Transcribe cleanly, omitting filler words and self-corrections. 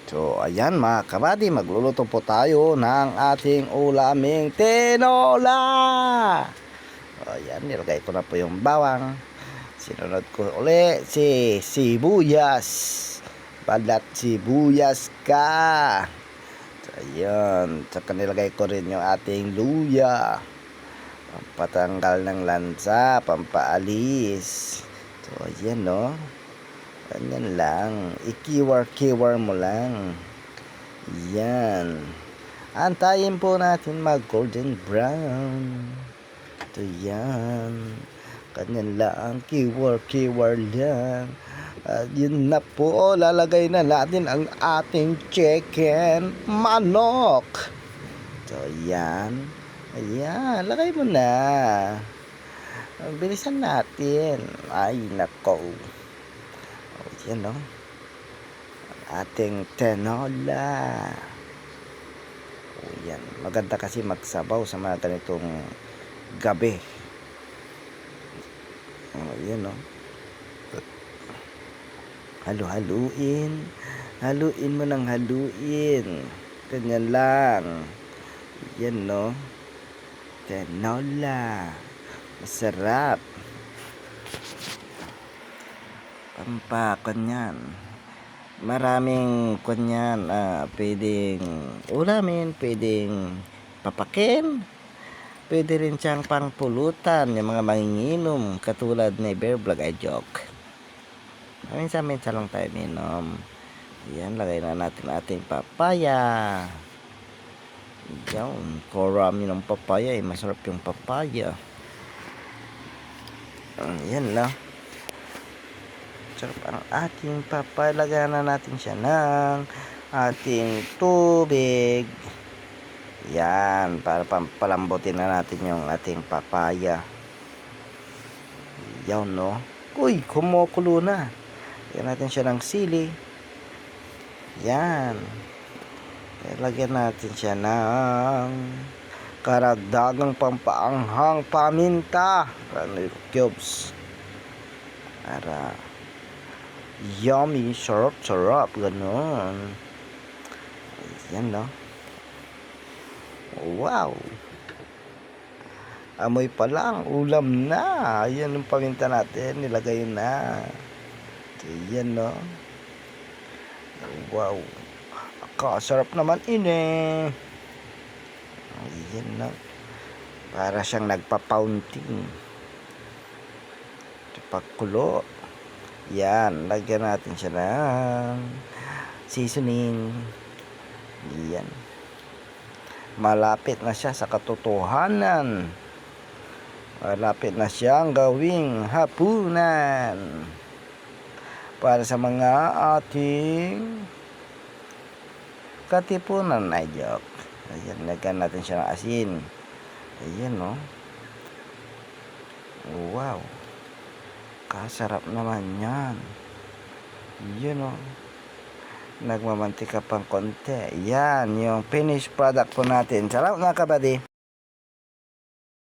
So, ayan mga kabady, magluluto po tayo ng ating ulaming tinola. Ayan, nilagay ko na po yung bawang. Sinunod ko uli si sibuyas. Balat sibuyas ka. So, ayan, tsaka nilagay ko rin yung ating luya. Pampatanggal ng lansa, pampaalis. So, ayan no. Ganyan lang. I-kiwar-kiwar mo lang. Yan. Antayin po natin mag-golden brown. Ito yan. Ganyan lang. Kiwar-kiwar lang. At yun na po. Lalagay na natin ang ating chicken manok. So yan. Ayan. Lagay mo na. Bilisan natin. Ay nako. Yan no, ating tinola. Yan, maganda kasi magsabaw sa mga ganitong gabi. Yan no, halu-haluin. Haluin mo ng haluin. Ganyan lang. Yan no, tinola. Masarap. Kanyan. Maraming kanyan, pwedeng ulamin, pwedeng papakin, pwede rin siyang pangpulutan yung mga manginginom katulad ni Bear Vlog. Ay joke, minsan lang tayo minom. Yan, lagay na natin ating papaya. Yan, korami ng papaya masarap yung papaya. Yan lang. Sarap ang ating papalagyan na natin siya ng ating tubig. Yan, para pampalambutin na natin yung ating papaya. Yan no. Uy, kumukulo na. Lagyan natin siya ng sili. Yan. Lagyan natin siya ng karagdagang pampaanghang paminta. Cubes. Para yummy, sarap, ganun. Yan no. Wow. Amoy pa lang, ulam na. Yan yung paminta natin, nilagay na. So, yan no. Wow. Sarap naman ini. Yan no. Para siyang nagpa-pounding. Pakulo. Yan, lagyan natin siya ng seasoning. Yan. Malapit na siya sa katotohanan. Malapit na siyang gawing hapunan. Para sa mga ating katipunan. Ay joke. Ayan, lagyan natin siya ng asin. Ayan no. Wow. Kasarap naman yan. Yun o. Nagmamantika pang konti. Yan yung finished product po natin. Salamat mga kabady.